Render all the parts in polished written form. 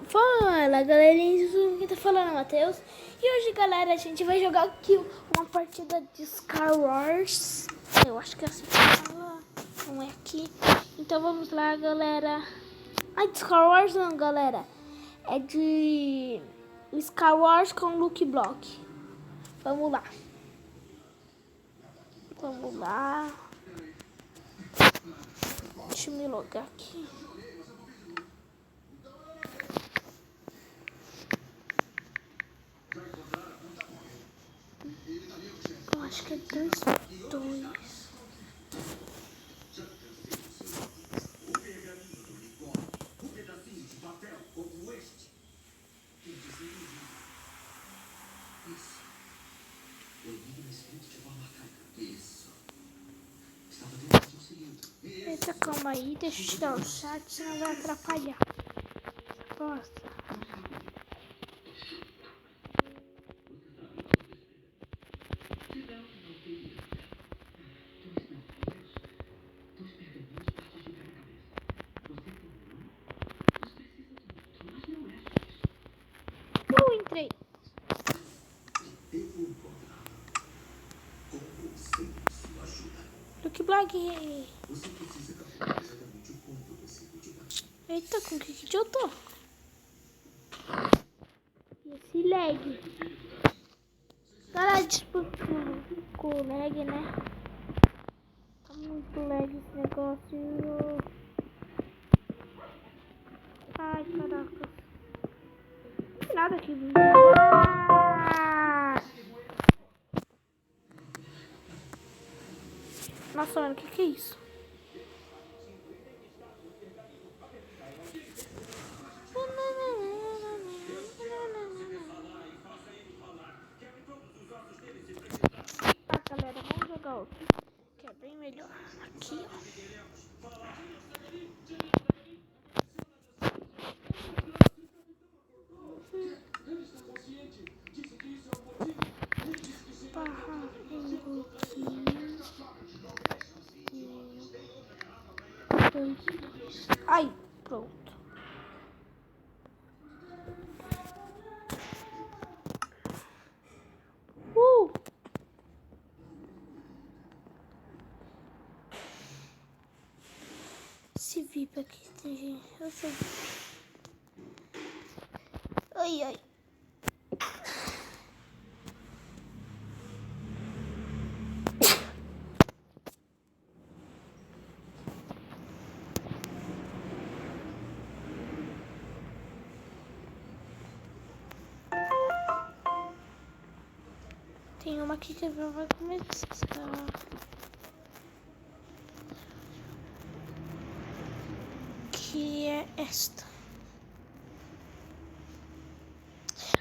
Fala galerinha, quem tá falando é o Matheus. E hoje, galera, a gente vai jogar aqui uma partida de Star Wars. Eu acho que é assim que fala, não é aqui. Então vamos lá, galera. Ai, de Star Wars não, galera. É de Star Wars com Luke Block. Vamos lá. Vamos lá. Deixa eu me logar aqui. Eu acho que é 2-2. Eita, calma aí, deixa eu tirar o chat, senão vai atrapalhar. Nossa. Entrei. Luke Block. Eita, com que eu tô? Esse lag. Cara, tipo, com lag, né? Tá muito lag esse negócio. Ai, caraca. Não tem nada aqui. Nossa, mano, o que é isso? Ah, galera, vamos jogar outro, que é bem melhor. Aqui, ó. Ai, pronto. Esse VIP aqui tem gente. Eu sei. Ai, ai. Tem uma aqui que vai começar. Que é esta.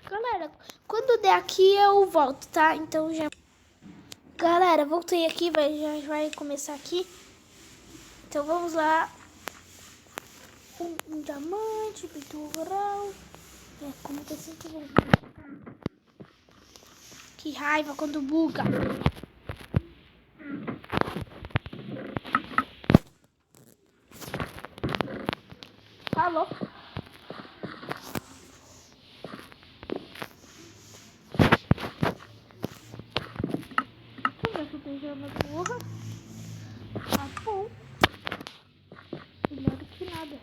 Galera, quando der aqui eu volto, tá? Então já... Galera, voltei aqui, já vai começar aqui. Então vamos lá. Um diamante, pintura rural. É, como tá sempre bom. Que raiva quando buga. Alô? Deixa eu ver se eu tenho uma porra. Ah, bom. Melhor do que nada.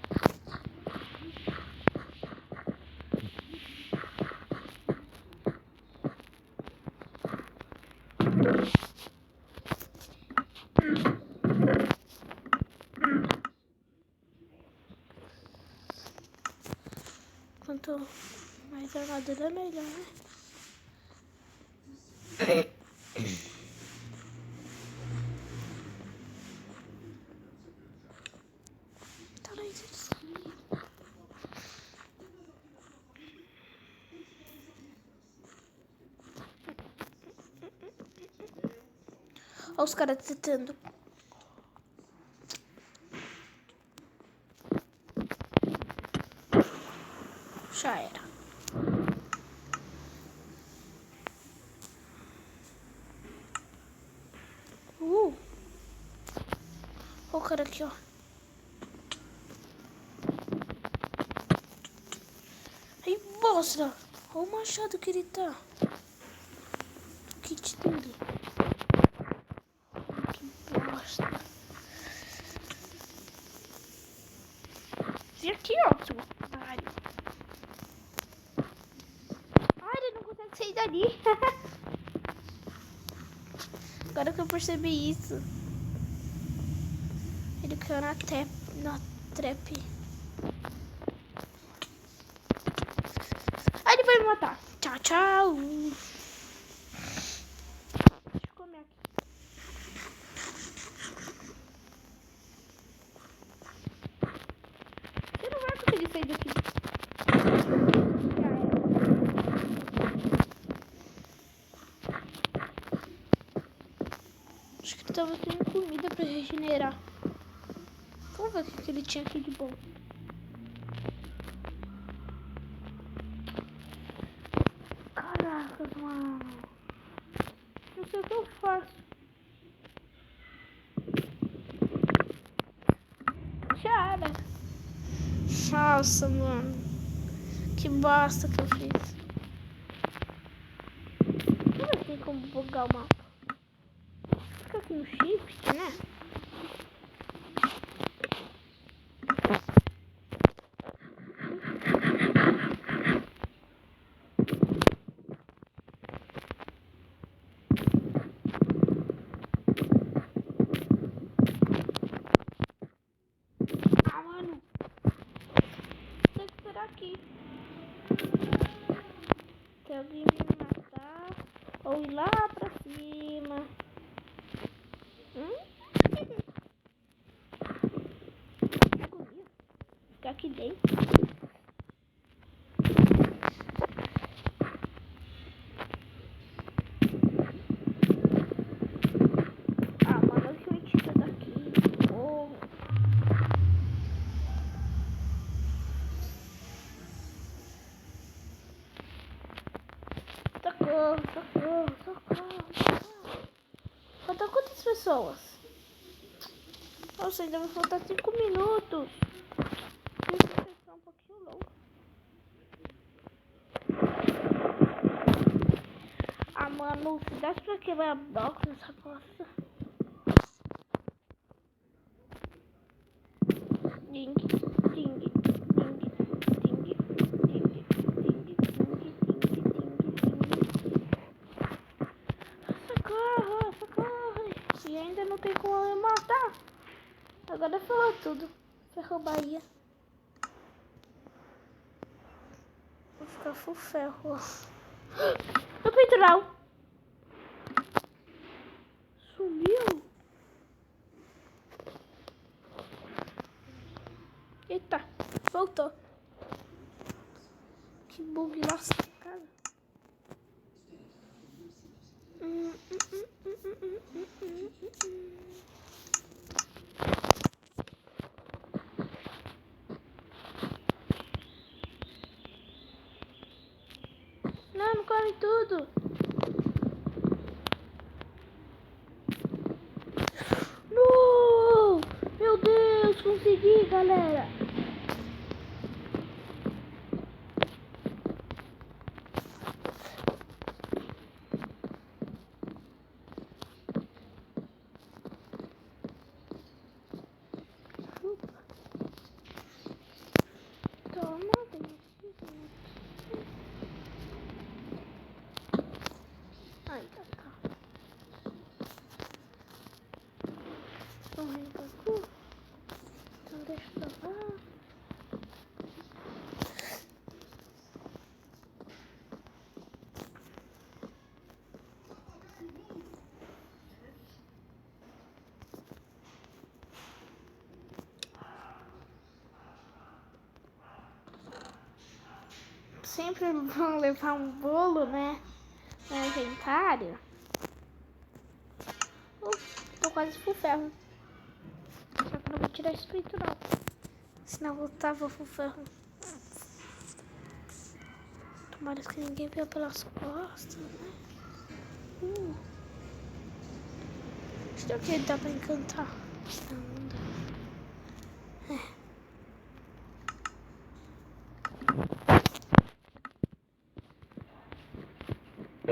Quanto mais armadura, melhor, né? Tá lá isso. Olha os caras tentando. Já era. Olha o cara aqui, ó. bosta. Olha o machado que ele tá. O kit dele. Que bosta. E aqui, ó, seu otário. Ai, ele não consegue sair dali. Agora que eu percebi isso. Ele caiu na trap. Aí ele vai me matar. Tchau, tchau. Deixa eu comer aqui. Você não vai conseguir sair daqui. Acho que ele tava tendo comida pra regenerar. Vamos ver o que ele tinha aqui de bom. Caraca, mano. Não sei o que eu faço. Já era. Nossa, mano. Que bosta que eu fiz. Não tem como bugar o mapa. Fica aqui no shift, né? Ah, mano. Tem que esperar aqui. Tem alguém me matar. Ou ir lá pra cima. Ficar aqui dentro. Ah, mano, deixa eu tirar daqui. Oh. Socorro. Faltam quantas pessoas? Nossa, ainda vai faltar 5 minutos. Isso vai ficar um pouquinho longo. Ah, mano, se dá pra quebrar a box nessa bosta. Ding. Socorro. E ainda não tem como me matar. Agora ferrou tudo. Ferrou Bahia. Vou ficar full ferro. No peitoral. Sumiu. Eita, voltou. Que bug lascado. Não come tudo. Não! Meu Deus, consegui, galera. Toma, ai, tá cá. Vamos pra cá. Então deixa pra lá. Sempre vão levar um bolo, né? No inventário. Tô quase full ferro. Só que não vou tirar esse peitoral. Senão eu tava full ferro. Tomara que ninguém veja pelas costas, né? Acho que dá pra encantar. Não dá.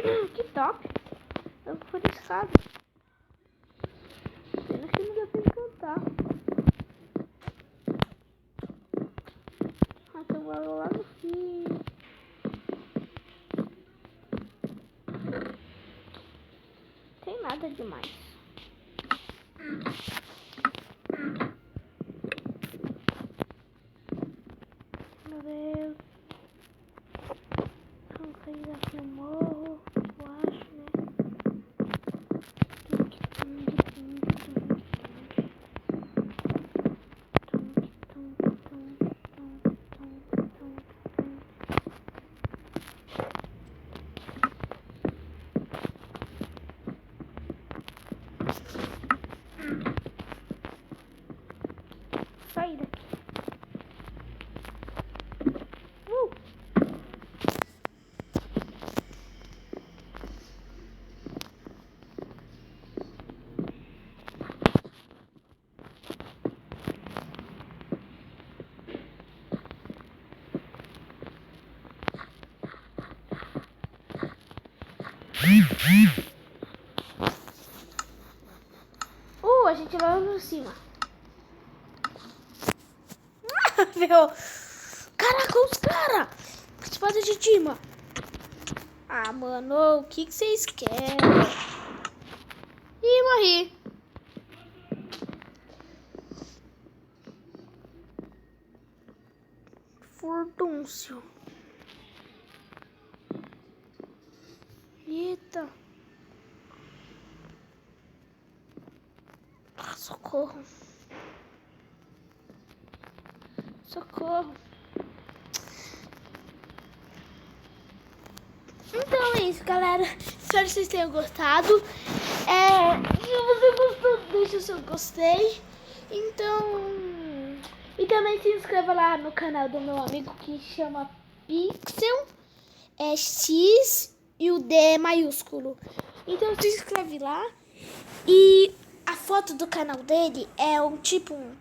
Que top. Eu fui escada. Pena que não deu pra encantar. Até agora lá no fim. Tem nada demais. Meu Deus. Vamos sair daqui no morro. Eu acho, né? Sair daqui. A gente vai lá por cima. Meu. Caraca, os caras. Espada de Dima. Ah, mano, o que vocês querem? Ih, morri. Furdúncio. Eita. Ah, socorro. Socorro. Então é isso, galera. Espero que vocês tenham gostado. Se você gostou, deixa o seu gostei. Então... E também se inscreva lá no canal do meu amigo que chama Pixel. É X e o D é maiúsculo. Então se inscreve lá. E a foto do canal dele é um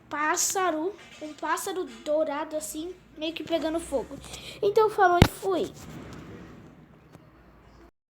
pássaro dourado assim, meio que pegando fogo. Então falou e fui.